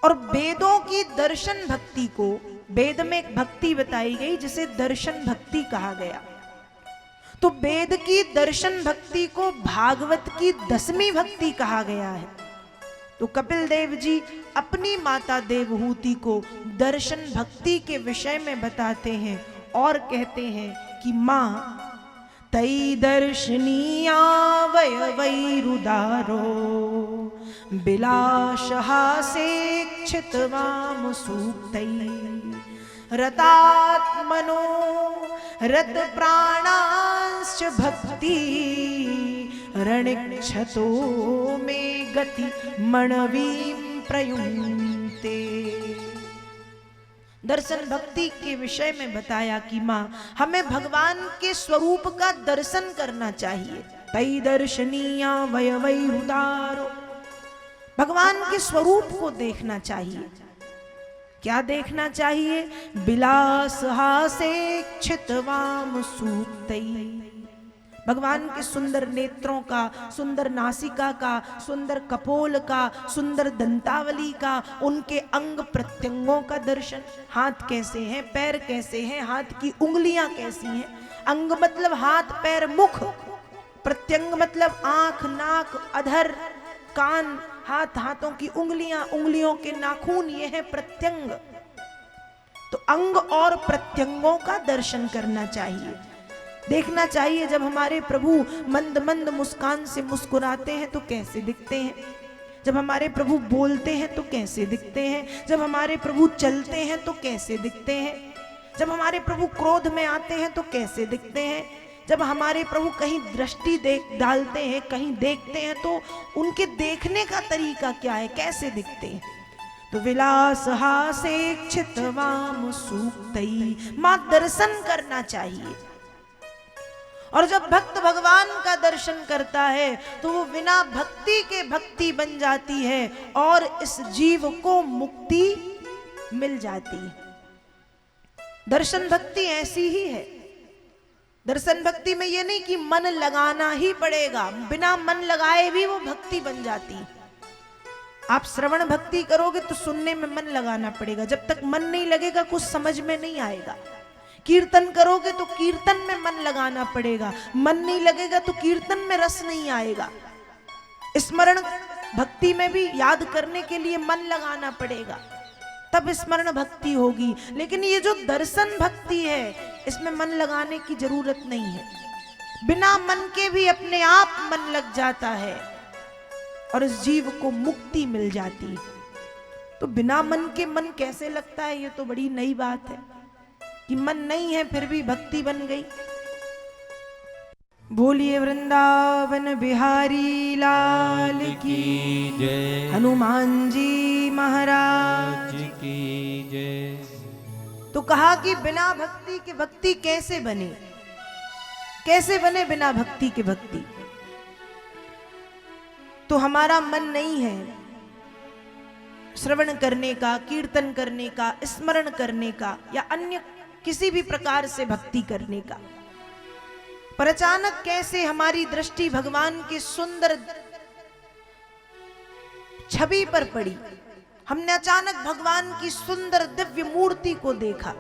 और वेदों की दर्शन भक्ति को, वेद में एक भक्ति बताई गई जिसे दर्शन भक्ति कहा गया, तो वेद की दर्शन भक्ति को भागवत की 10वीं भक्ति कहा गया है। तो कपिल देव जी अपनी माता देवहूति को दर्शन भक्ति के विषय में बताते हैं और कहते हैं कि मां तई दर्शनीया वय वैरुदारो बिलाशहासेक्षितवाम सूक्तै रतात्मनो रत प्राणांश्च भक्ति रणिक्षतो में गति मणवीं प्रयुंक्ते। दर्शन भक्ति के विषय में बताया कि मां हमें भगवान के स्वरूप का दर्शन करना चाहिए। तई दर्शनीया वय वैरुदारो, भगवान के स्वरूप को देखना चाहिए। क्या देखना चाहिए? बिलास हासेक्षितवाम सूक्तै, भगवान के सुंदर नेत्रों का, सुंदर नासिका का, सुंदर कपोल का, सुंदर दंतावली का, उनके अंग प्रत्यंगों का दर्शन। हाथ कैसे हैं, पैर कैसे हैं, हाथ की उंगलियां कैसी हैं। अंग मतलब हाथ पैर मुख, प्रत्यंग मतलब आंख नाक अधर कान, हाथ हाथों की उंगलियां, उंगलियों के नाखून, ये है प्रत्यंग। तो अंग और प्रत्यंगों का दर्शन करना चाहिए, देखना चाहिए। जब हमारे प्रभु मंद मंद मुस्कान से मुस्कुराते हैं तो कैसे दिखते हैं, जब हमारे प्रभु बोलते हैं तो कैसे दिखते हैं, जब हमारे प्रभु चलते हैं तो कैसे दिखते हैं, जब हमारे प्रभु क्रोध में आते हैं तो कैसे दिखते हैं, जब हमारे प्रभु कहीं दृष्टि डालते हैं, कहीं देखते हैं तो उनके देखने का तरीका क्या है, कैसे दिखते हैं। तो विलास हासेक्षितवाम सूक्तै, मां दर्शन करना चाहिए। और जब भक्त भगवान का दर्शन करता है तो वो बिना भक्ति के भक्ति बन जाती है और इस जीव को मुक्ति मिल जाती है। दर्शन भक्ति ऐसी ही है। दर्शन भक्ति में ये नहीं कि मन लगाना ही पड़ेगा, बिना मन लगाए भी वो भक्ति बन जाती। आप श्रवण भक्ति करोगे तो सुनने में मन लगाना पड़ेगा, जब तक मन नहीं लगेगा कुछ समझ में नहीं आएगा। कीर्तन करोगे तो कीर्तन में मन लगाना पड़ेगा, मन नहीं लगेगा तो कीर्तन में रस नहीं आएगा। स्मरण भक्ति में भी याद करने के लिए मन लगाना पड़ेगा, तब स्मरण भक्ति होगी। लेकिन ये जो दर्शन भक्ति है इसमें मन लगाने की जरूरत नहीं है, बिना मन के भी अपने आप मन लग जाता है और इस जीव को मुक्ति मिल जाती है। तो बिना मन के मन कैसे लगता है, ये तो बड़ी नई बात है कि मन नहीं है फिर भी भक्ति बन गई। बोलिए वृंदावन बिहारी लाल की जय, हनुमान जी महाराज की जय। तो कहा कि बिना भक्ति के भक्ति कैसे बने, कैसे बने बिना भक्ति के भक्ति। तो हमारा मन नहीं है श्रवण करने का, कीर्तन करने का, स्मरण करने का या अन्य किसी भी प्रकार से भक्ति करने का, पर अचानक कैसे हमारी दृष्टि भगवान की सुंदर छवि पर पड़ी। हमने अचानक भगवान की सुंदर दिव्य मूर्ति को देखा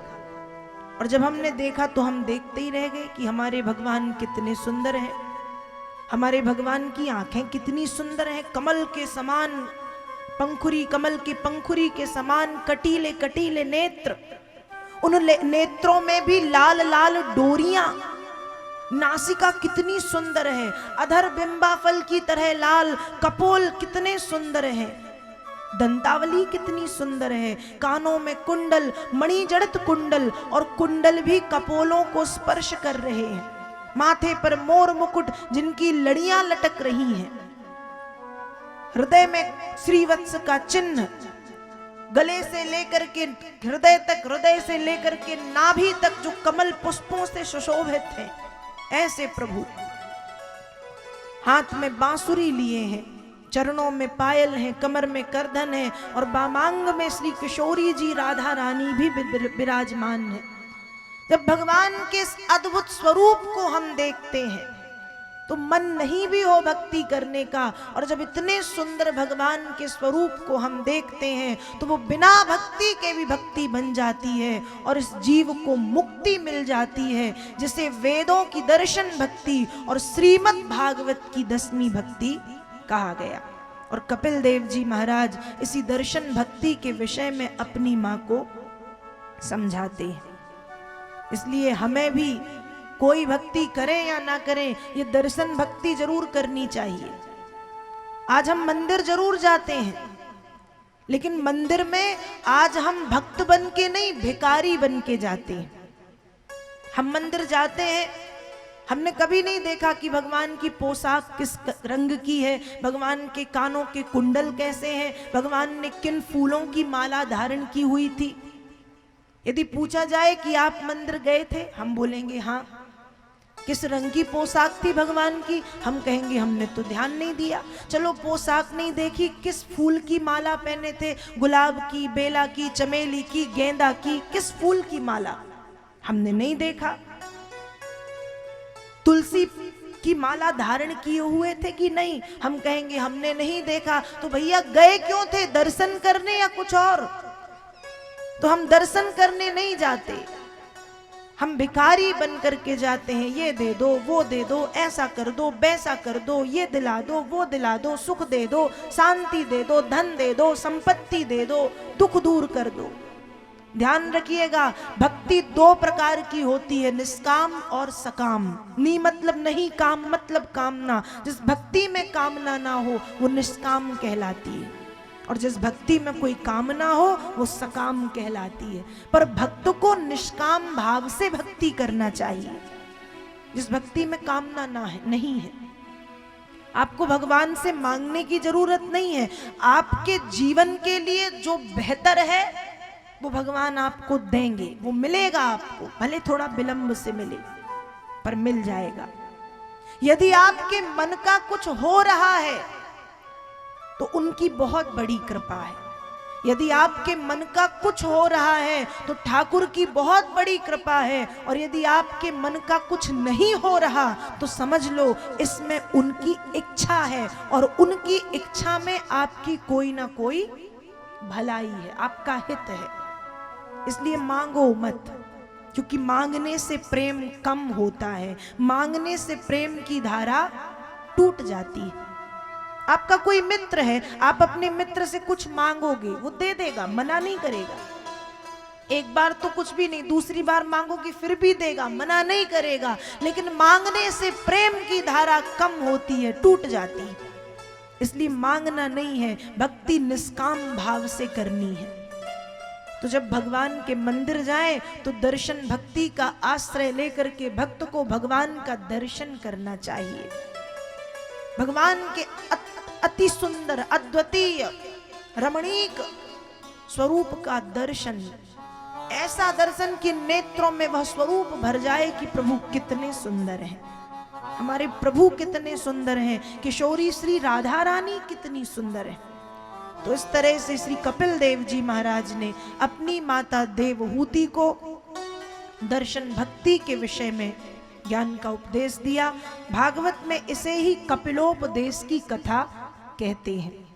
और जब हमने देखा तो हम देखते ही रह गए कि हमारे भगवान कितने सुंदर हैं, हमारे भगवान की आंखें कितनी सुंदर हैं, कमल के समान पंखुरी, कमल के पंखुरी के समान कटीले कटीले नेत्र, उन नेत्रों में भी लाल लाल डोरियां, नासिका कितनी सुंदर है, अधर बिंबा फल की तरह लाल, कपोल कितने सुंदर हैं, दंतावली कितनी सुंदर है, कानों में कुंडल, मणिजड़ित कुंडल और कुंडल भी कपोलों को स्पर्श कर रहे हैं, माथे पर मोर मुकुट जिनकी लड़ियां लटक रही हैं, हृदय में श्रीवत्स का चिन्ह, गले से लेकर के हृदय तक, हृदय से लेकर के नाभि तक जो कमल पुष्पों से सुशोभित है, ऐसे प्रभु। हाथ में बांसुरी लिए हैं, चरणों में पायल हैं, कमर में करधन है और बामांग में श्री किशोरी जी राधा रानी भी विराजमान है। जब भगवान के इस अद्भुत स्वरूप को हम देखते हैं तो मन नहीं भी हो भक्ति करने का, और जब इतने सुंदर भगवान के स्वरूप को हम देखते हैं तो वो बिना भक्ति के भी भक्ति बन जाती है और इस जीव को मुक्ति मिल जाती है, जिसे वेदों की दर्शन भक्ति और श्रीमद् भागवत की 10वीं भक्ति कहा गया। और कपिल देव जी महाराज इसी दर्शन भक्ति के विषय में अपनी मां को समझाते हैं। इसलिए हमें भी कोई भक्ति करें या ना करें, ये दर्शन भक्ति जरूर करनी चाहिए। आज हम मंदिर जरूर जाते हैं, लेकिन मंदिर में आज हम भक्त बन के नहीं, भिखारी बन के जाते हैं। हम मंदिर जाते हैं, हमने कभी नहीं देखा कि भगवान की पोशाक किस रंग की है, भगवान के कानों के कुंडल कैसे हैं, भगवान ने किन फूलों की माला धारण की हुई थी। यदि पूछा जाए कि आप मंदिर गए थे, हम बोलेंगे हाँ। किस रंग की पोशाक थी भगवान की, हम कहेंगे हमने तो ध्यान नहीं दिया। चलो पोशाक नहीं देखी, किस फूल की माला पहने थे, गुलाब की, बेला की, चमेली की, गेंदा की, किस फूल की माला हमने नहीं देखा। तुलसी की माला धारण किए हुए थे कि नहीं, हम कहेंगे हमने नहीं देखा। तो भैया गए क्यों थे, दर्शन करने या कुछ और? तो हम दर्शन करने नहीं जाते, हम भिखारी बन करके जाते हैं। ये दे दो, वो दे दो, ऐसा कर दो, वैसा कर दो, ये दिला दो, वो दिला दो, सुख दे दो, शांति दे दो, धन दे दो, संपत्ति दे दो, दुख दूर कर दो। ध्यान रखिएगा, भक्ति 2 प्रकार की होती है, निष्काम और सकाम। नी मतलब नहीं, काम मतलब कामना। जिस भक्ति में कामना ना हो वो निष्काम कहलाती है, और जिस भक्ति में कोई कामना हो वो सकाम कहलाती है। पर भक्त को निष्काम भाव से भक्ति करना चाहिए, जिस भक्ति में कामना ना है, नहीं है। आपको भगवान से मांगने की जरूरत नहीं है। आपके जीवन के लिए जो बेहतर है वो भगवान आपको देंगे, वो मिलेगा आपको, भले थोड़ा विलंब से मिले, पर मिल जाएगा। यदि आपके मन का कुछ हो रहा है तो उनकी बहुत बड़ी कृपा है। यदि आपके मन का कुछ हो रहा है तो ठाकुर की बहुत बड़ी कृपा है, और यदि आपके मन का कुछ नहीं हो रहा तो समझ लो इसमें उनकी इच्छा है, और उनकी इच्छा में आपकी कोई ना कोई भलाई है, आपका हित है। इसलिए मांगो मत, क्योंकि मांगने से प्रेम कम होता है, मांगने से प्रेम की धारा टूट जाती है। आपका कोई मित्र है, आप अपने मित्र से कुछ मांगोगे, वो दे देगा, मना नहीं करेगा। एक बार तो कुछ भी नहीं, दूसरी बार मांगोगे फिर भी देगा, मना नहीं करेगा। लेकिन मांगने से प्रेम की धारा कम होती है, टूट जाती है। इसलिए मांगना नहीं है, भक्ति निष्काम भाव से करनी है। तो जब भगवान के मंदिर जाएं तो दर्शन भक्ति का आश्रय लेकर के भक्त को भगवान का दर्शन करना चाहिए। भगवान के अति सुंदर, अद्वितीय, रमणीक स्वरूप का दर्शन, ऐसा दर्शन कि नेत्रों में वह स्वरूप भर जाए कि प्रभु कितने सुंदर हैं, हमारे प्रभु कितने सुंदर हैं, किशोरी श्री राधा रानी कितनी सुंदर है। तो इस तरह से श्री कपिल देव जी महाराज ने अपनी माता देवहूति को दर्शन भक्ति के विषय में ज्ञान का उपदेश दिया। भागवत में इसे ही कपिलोपदेश की कथा कहते हैं।